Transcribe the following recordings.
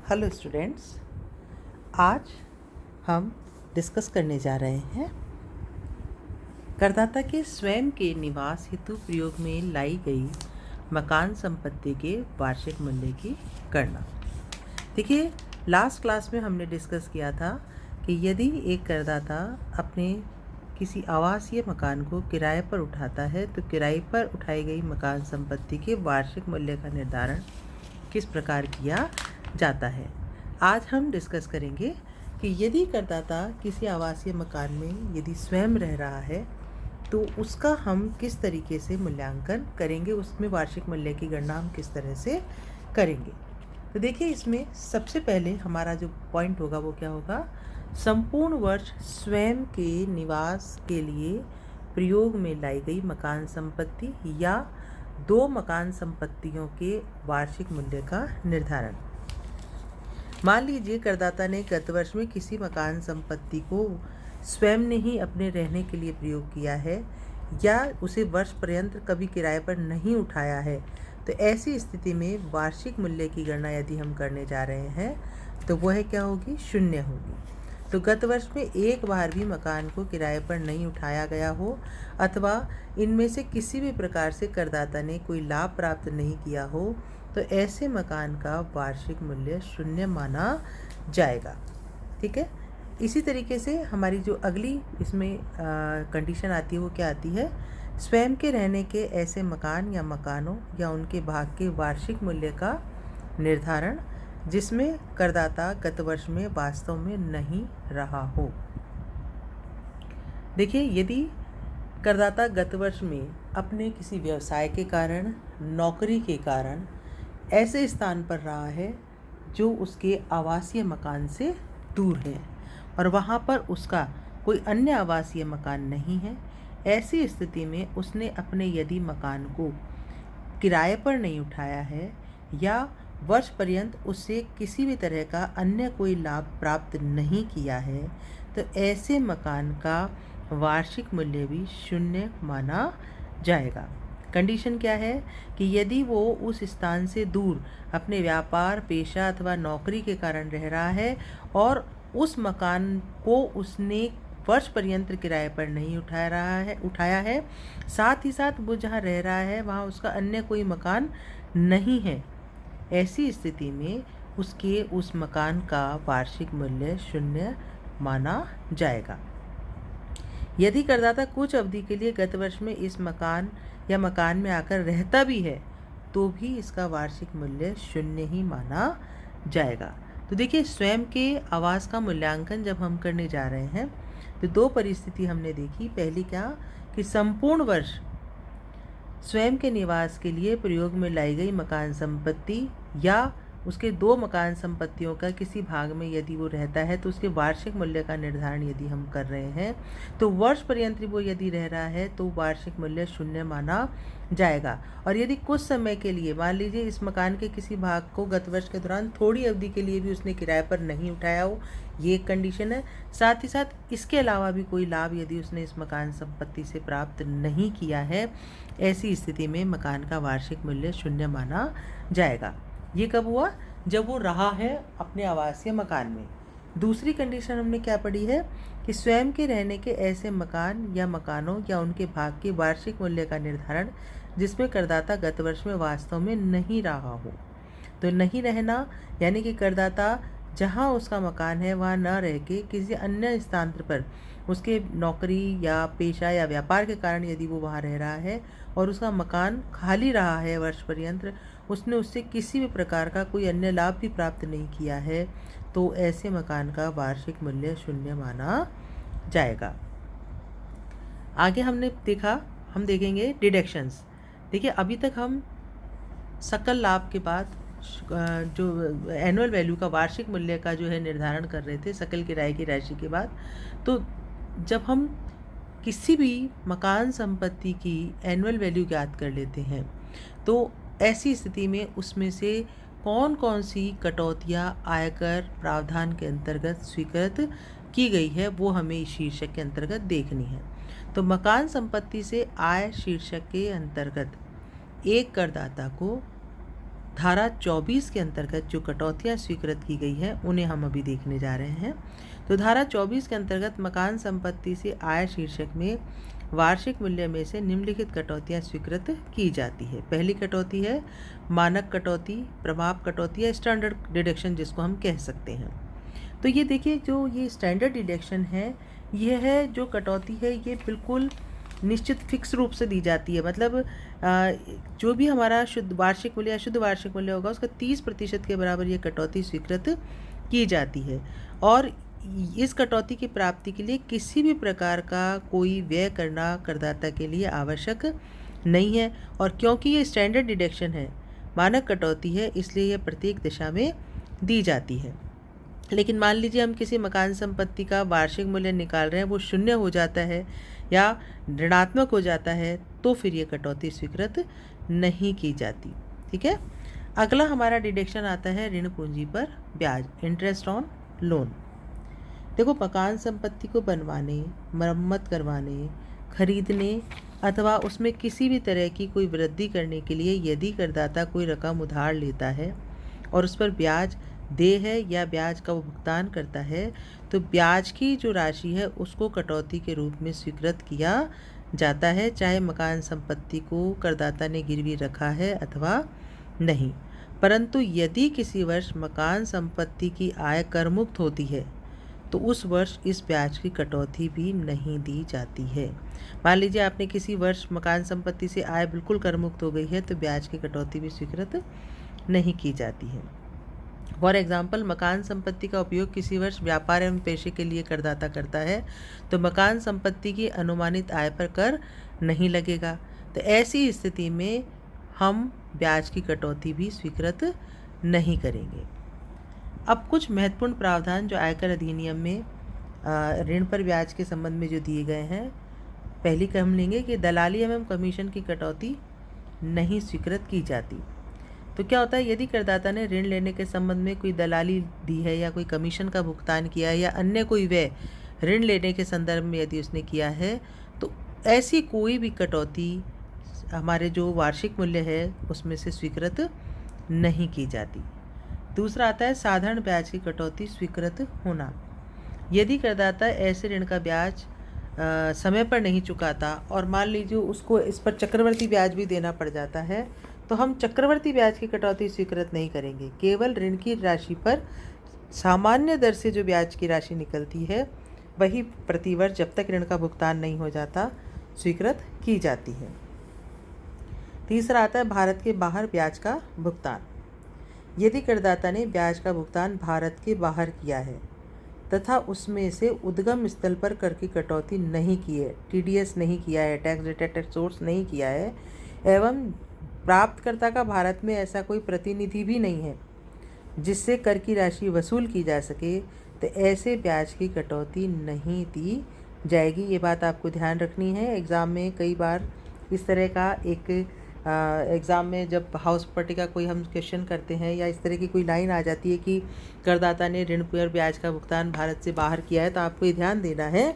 Hello students, आज हम discuss करने जा रहे हैं करदाता के स्वयं के निवास हेतु प्रयोग में लाई गई मकान संपत्ति के वार्षिक मूल्य की गणना। देखिए, लास्ट क्लास में हमने डिस्कस किया था कि यदि एक करदाता अपने किसी आवासीय मकान को किराए पर उठाता है तो किराए पर उठाई गई मकान संपत्ति के वार्षिक मूल्य का निर्धारण किस प्रकार किया जाता है। आज हम डिस्कस करेंगे कि यदि करदाता किसी आवासीय मकान में यदि स्वयं रह रहा है तो उसका हम किस तरीके से मूल्यांकन करेंगे, उसमें वार्षिक मूल्य की गणना हम किस तरह से करेंगे। तो देखिए, इसमें सबसे पहले हमारा जो पॉइंट होगा वो क्या होगा, संपूर्ण वर्ष स्वयं के निवास के लिए प्रयोग में लाई गई मकान संपत्ति या दो मकान संपत्तियों के वार्षिक मूल्य का निर्धारण। मान लीजिए करदाता ने गत वर्ष में किसी मकान संपत्ति को स्वयं ने ही अपने रहने के लिए प्रयोग किया है या उसे वर्ष पर्यंत कभी किराए पर नहीं उठाया है, तो ऐसी स्थिति में वार्षिक मूल्य की गणना यदि हम करने जा रहे हैं तो वह क्या होगी, शून्य होगी। तो गत वर्ष में एक बार भी मकान को किराए पर नहीं उठाया गया हो अथवा इनमें से किसी भी प्रकार से करदाता ने कोई लाभ प्राप्त नहीं किया हो तो ऐसे मकान का वार्षिक मूल्य शून्य माना जाएगा। ठीक है। इसी तरीके से हमारी जो अगली इसमें कंडीशन आती है वो क्या आती है, स्वयं के रहने के ऐसे मकान या मकानों या उनके भाग के वार्षिक मूल्य का निर्धारण जिसमें करदाता गत वर्ष में वास्तव में नहीं रहा हो। देखिए, यदि करदाता गत वर्ष में अपने किसी व्यवसाय के कारण, नौकरी के कारण ऐसे स्थान पर रहा है जो उसके आवासीय मकान से दूर है और वहाँ पर उसका कोई अन्य आवासीय मकान नहीं है, ऐसी स्थिति में उसने अपने यदि मकान को किराए पर नहीं उठाया है या वर्ष पर्यंत उससे किसी भी तरह का अन्य कोई लाभ प्राप्त नहीं किया है, तो ऐसे मकान का वार्षिक मूल्य भी शून्य माना जाएगा। कंडीशन क्या है कि यदि वो उस स्थान से दूर अपने व्यापार, पेशा अथवा नौकरी के कारण रह रहा है और उस मकान को उसने वर्ष पर्यंत किराए पर नहीं उठाया है, साथ ही साथ वो जहाँ रह रहा है वहाँ उसका अन्य कोई मकान नहीं है, ऐसी स्थिति में उसके उस मकान का वार्षिक मूल्य शून्य माना जाएगा। यदि करदाता कुछ अवधि के लिए गत वर्ष में इस मकान या मकान में आकर रहता भी है तो भी इसका वार्षिक मूल्य शून्य ही माना जाएगा। तो देखिए, स्वयं के आवास का मूल्यांकन जब हम करने जा रहे हैं तो दो परिस्थिति हमने देखी। पहली क्या कि संपूर्ण वर्ष स्वयं के निवास के लिए प्रयोग में लाई गई मकान संपत्ति या उसके दो मकान संपत्तियों का किसी भाग में यदि वो रहता है तो उसके वार्षिक मूल्य का निर्धारण यदि हम कर रहे हैं तो वर्ष पर्यंत वो यदि रह रहा है तो वार्षिक मूल्य शून्य माना जाएगा। और यदि कुछ समय के लिए, मान लीजिए इस मकान के किसी भाग को गत वर्ष के दौरान थोड़ी अवधि के लिए भी उसने किराए पर नहीं उठाया हो, ये एक कंडीशन है। साथ ही साथ इसके अलावा भी कोई लाभ यदि उसने इस मकान संपत्ति से प्राप्त नहीं किया है, ऐसी स्थिति में मकान का वार्षिक मूल्य शून्य माना जाएगा। ये कब हुआ, जब वो रहा है अपने आवासीय मकान में। दूसरी कंडीशन हमने क्या पढ़ी है कि स्वयं के रहने के ऐसे मकान या मकानों या उनके भाग के वार्षिक मूल्य का निर्धारण जिसमें करदाता गत वर्ष में वास्तव में नहीं रहा हो। तो नहीं रहना यानी कि करदाता जहाँ उसका मकान है वहाँ न रह के किसी अन्य स्थान पर उसके नौकरी या पेशा या व्यापार के कारण यदि वो वहाँ रह रहा है और उसका मकान खाली रहा है वर्ष पर्यंत, उसने उससे किसी भी प्रकार का कोई अन्य लाभ भी प्राप्त नहीं किया है, तो ऐसे मकान का वार्षिक मूल्य शून्य माना जाएगा। आगे हमने देखा, हम देखेंगे डिडक्शंस। देखिए, अभी तक हम सकल लाभ के बाद जो एनुअल वैल्यू का, वार्षिक मूल्य का जो है निर्धारण कर रहे थे सकल किराए की राशि के बाद। तो जब हम किसी भी मकान संपत्ति की एनुअल वैल्यू ज्ञात कर लेते हैं तो ऐसी स्थिति में उसमें से कौन कौन सी कटौतियाँ आयकर प्रावधान के अंतर्गत स्वीकृत की गई है वो हमें इस शीर्षक के अंतर्गत देखनी है। तो मकान संपत्ति से आय शीर्षक के अंतर्गत एक करदाता को धारा 24 के अंतर्गत जो कटौतियाँ स्वीकृत की गई हैं उन्हें हम अभी देखने जा रहे हैं। तो धारा 24 के अंतर्गत मकान संपत्ति से आय शीर्षक में वार्षिक मूल्य में से निम्नलिखित कटौतियाँ स्वीकृत की जाती है। पहली कटौती है मानक कटौती, प्रभाव कटौती या स्टैंडर्ड डिडक्शन जिसको हम कह सकते हैं। तो ये देखिए, जो ये स्टैंडर्ड डिडक्शन है, ये है जो कटौती है, ये बिल्कुल निश्चित फिक्स रूप से दी जाती है। मतलब जो भी हमारा शुद्ध वार्षिक मूल्य या शुद्ध वार्षिक मूल्य होगा उसका 30% के बराबर ये कटौती स्वीकृत की जाती है। और इस कटौती की प्राप्ति के लिए किसी भी प्रकार का कोई व्यय करना करदाता के लिए आवश्यक नहीं है। और क्योंकि ये स्टैंडर्ड डिडक्शन है, मानक कटौती है, इसलिए यह प्रत्येक दिशा में दी जाती है। लेकिन मान लीजिए हम किसी मकान संपत्ति का वार्षिक मूल्य निकाल रहे हैं, वो शून्य हो जाता है या ऋणात्मक हो जाता है, तो फिर ये कटौती स्वीकृत नहीं की जाती। ठीक है। अगला हमारा डिडक्शन आता है ऋण पूंजी पर ब्याज, इंटरेस्ट ऑन लोन। देखो, मकान संपत्ति को बनवाने, मरम्मत करवाने, खरीदने अथवा उसमें किसी भी तरह की कोई वृद्धि करने के लिए यदि करदाता कोई रकम उधार लेता है और उस पर ब्याज देय है या ब्याज का वो भुगतान करता है, तो ब्याज की जो राशि है उसको कटौती के रूप में स्वीकृत किया जाता है, चाहे मकान संपत्ति को करदाता ने गिरवी रखा है अथवा नहीं। परंतु यदि किसी वर्ष मकान संपत्ति की आय करमुक्त होती है तो उस वर्ष इस ब्याज की कटौती भी नहीं दी जाती है। मान लीजिए आपने किसी वर्ष मकान संपत्ति से आय बिल्कुल करमुक्त हो गई है, तो ब्याज की कटौती भी स्वीकृत नहीं की जाती है। फॉर एग्जाम्पल, मकान संपत्ति का उपयोग किसी वर्ष व्यापार एवं पेशे के लिए करदाता करता है, तो मकान संपत्ति की अनुमानित आय पर कर नहीं लगेगा। तो ऐसी स्थिति में हम ब्याज की कटौती भी स्वीकृत नहीं करेंगे। अब कुछ महत्वपूर्ण प्रावधान जो आयकर अधिनियम में ऋण पर ब्याज के संबंध में जो दिए गए हैं। पहली का हम लेंगे कि दलाली एवं कमीशन की कटौती नहीं स्वीकृत की जाती। तो क्या होता है, यदि करदाता ने ऋण लेने के संबंध में कोई दलाली दी है या कोई कमीशन का भुगतान किया है या अन्य कोई व्यय ऋण लेने के संदर्भ में यदि उसने किया है, तो ऐसी कोई भी कटौती हमारे जो वार्षिक मूल्य है उसमें से स्वीकृत नहीं की जाती। दूसरा आता है साधारण ब्याज की कटौती स्वीकृत होना। यदि करदाता ऐसे ऋण का ब्याज समय पर नहीं चुकाता और मान लीजिए उसको इस पर चक्रवर्ती ब्याज भी देना पड़ जाता है, तो हम चक्रवर्ती ब्याज की कटौती स्वीकृत नहीं करेंगे। केवल ऋण की राशि पर सामान्य दर से जो ब्याज की राशि निकलती है वही प्रतिवर्ष जब तक ऋण का भुगतान नहीं हो जाता स्वीकृत की जाती है। तीसरा आता है भारत के बाहर ब्याज का भुगतान। यदि करदाता ने ब्याज का भुगतान भारत के बाहर किया है तथा उसमें से उद्गम स्थल पर कर की कटौती नहीं की है, टीडीएस नहीं किया है, टैक्स डिटेक्टेड सोर्स नहीं किया है, एवं प्राप्तकर्ता का भारत में ऐसा कोई प्रतिनिधि भी नहीं है जिससे कर की राशि वसूल की जा सके, तो ऐसे ब्याज की कटौती नहीं दी जाएगी। ये बात आपको ध्यान रखनी है। एग्ज़ाम में कई बार इस तरह का एक एग्ज़ाम में जब हाउस प्रॉपर्टी का कोई हम क्वेश्चन करते हैं या इस तरह की कोई लाइन आ जाती है कि करदाता ने ऋण पर ब्याज का भुगतान भारत से बाहर किया है, तो आपको ये ध्यान देना है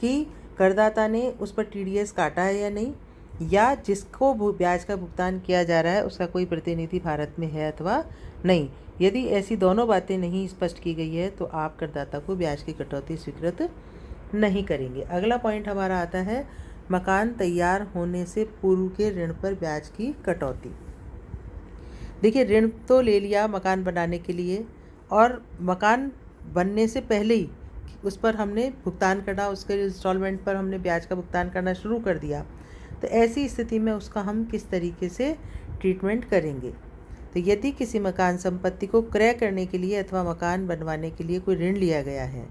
कि करदाता ने उस पर टीडीएस काटा है या नहीं, या जिसको ब्याज का भुगतान किया जा रहा है उसका कोई प्रतिनिधि भारत में है अथवा नहीं। यदि ऐसी दोनों बातें नहीं स्पष्ट की गई है तो आप करदाता को ब्याज की कटौती स्वीकृत नहीं करेंगे। अगला पॉइंट हमारा आता है मकान तैयार होने से पूर्व के ऋण पर ब्याज की कटौती। देखिए, ऋण तो ले लिया मकान बनाने के लिए और मकान बनने से पहले ही उस पर हमने भुगतान करना, उसके इंस्टॉलमेंट पर हमने ब्याज का भुगतान करना शुरू कर दिया, तो ऐसी स्थिति में उसका हम किस तरीके से ट्रीटमेंट करेंगे। तो यदि किसी मकान संपत्ति को क्रय करने के लिए अथवा मकान बनवाने के लिए कोई ऋण लिया गया है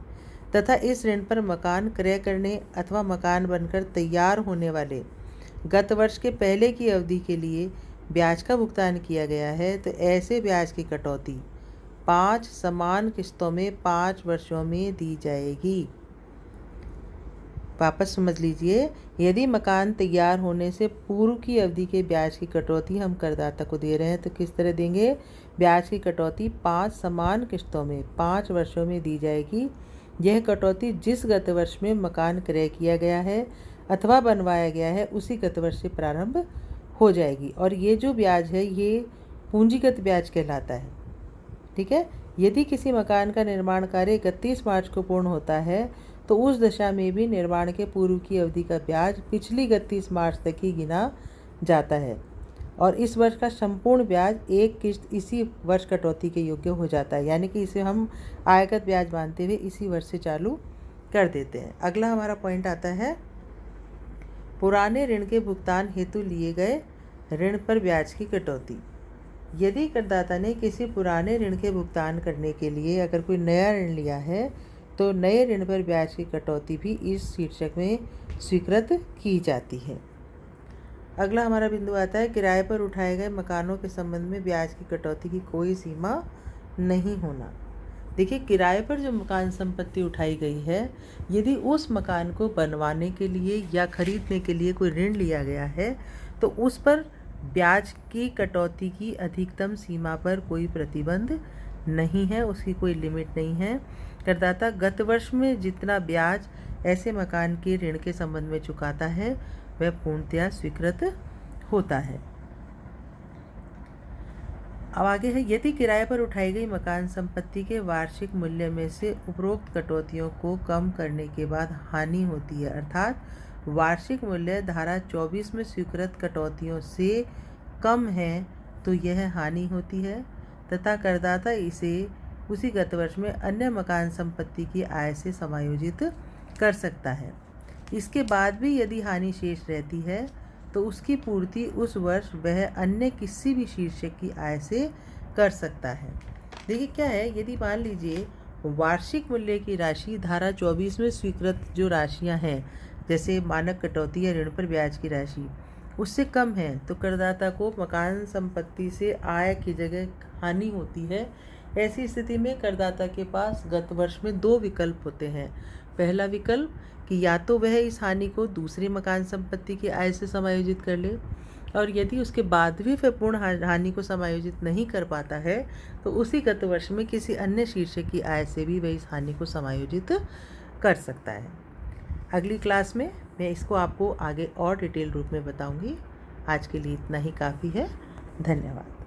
तथा इस ऋण पर मकान क्रय करने अथवा मकान बनकर तैयार होने वाले गत वर्ष के पहले की अवधि के लिए ब्याज का भुगतान किया गया है, तो ऐसे ब्याज की कटौती 5 समान किस्तों में 5 वर्षों में दी जाएगी। वापस समझ लीजिए, यदि मकान तैयार होने से पूर्व की अवधि के ब्याज की कटौती हम करदाता को दे रहे हैं, तो किस तरह देंगे? ब्याज की कटौती 5 समान किस्तों में 5 वर्षों में दी जाएगी। यह कटौती जिस गत वर्ष में मकान क्रय किया गया है अथवा बनवाया गया है उसी गत वर्ष से प्रारंभ हो जाएगी। और ये जो ब्याज है ये पूंजीगत ब्याज कहलाता है। ठीक है। यदि किसी मकान का निर्माण कार्य 31 मार्च को पूर्ण होता है तो उस दशा में भी निर्माण के पूर्व की अवधि का ब्याज पिछली 31 मार्च तक ही गिना जाता है और इस वर्ष का संपूर्ण ब्याज एक किश्त इसी वर्ष कटौती के योग्य हो जाता है। यानी कि इसे हम आयगत ब्याज मानते हुए इसी वर्ष से चालू कर देते हैं। अगला हमारा पॉइंट आता है पुराने ऋण के भुगतान हेतु लिए गए ऋण पर ब्याज की कटौती। यदि करदाता ने किसी पुराने ऋण के भुगतान करने के लिए अगर कोई नया ऋण लिया है तो नए ऋण पर ब्याज की कटौती भी इस शीर्षक में स्वीकृत की जाती है। अगला हमारा बिंदु आता है किराए पर उठाए गए मकानों के संबंध में ब्याज की कटौती की कोई सीमा नहीं होना। देखिए, किराए पर जो मकान संपत्ति उठाई गई है, यदि उस मकान को बनवाने के लिए या खरीदने के लिए कोई ऋण लिया गया है तो उस पर ब्याज की कटौती की अधिकतम सीमा पर कोई प्रतिबंध नहीं है, उसकी कोई लिमिट नहीं है। करदाता गत वर्ष में जितना ब्याज ऐसे मकान के ऋण के संबंध में चुकाता है वह पूर्णतया स्वीकृत होता है। अब आगे है यदि किराए पर उठाई गई मकान संपत्ति के वार्षिक मूल्य में से उपरोक्त कटौतियों को कम करने के बाद हानि होती है, अर्थात वार्षिक मूल्य धारा 24 में स्वीकृत कटौतियों से कम है तो यह हानि होती है तथा करदाता इसे उसी गत वर्ष में अन्य मकान संपत्ति की आय से समायोजित कर सकता है। इसके बाद भी यदि हानि शेष रहती है तो उसकी पूर्ति उस वर्ष वह अन्य किसी भी शीर्षक की आय से कर सकता है। देखिए क्या है, यदि मान लीजिए वार्षिक मूल्य की राशि धारा 24 में स्वीकृत जो राशियां हैं, जैसे मानक कटौती या ऋण पर ब्याज की राशि, उससे कम है तो करदाता को मकान संपत्ति से आय की जगह हानि होती है। ऐसी स्थिति में करदाता के पास गत वर्ष में दो विकल्प होते हैं। पहला विकल्प कि या तो वह इस हानि को दूसरी मकान संपत्ति की आय से समायोजित कर ले और यदि उसके बाद भी वह पूर्ण हानि को समायोजित नहीं कर पाता है तो उसी गत वर्ष में किसी अन्य शीर्षक की आय से भी वह इस हानि को समायोजित कर सकता है। अगली क्लास में मैं इसको आपको आगे और डिटेल रूप में बताऊंगी। आज के लिए इतना ही काफ़ी है। धन्यवाद।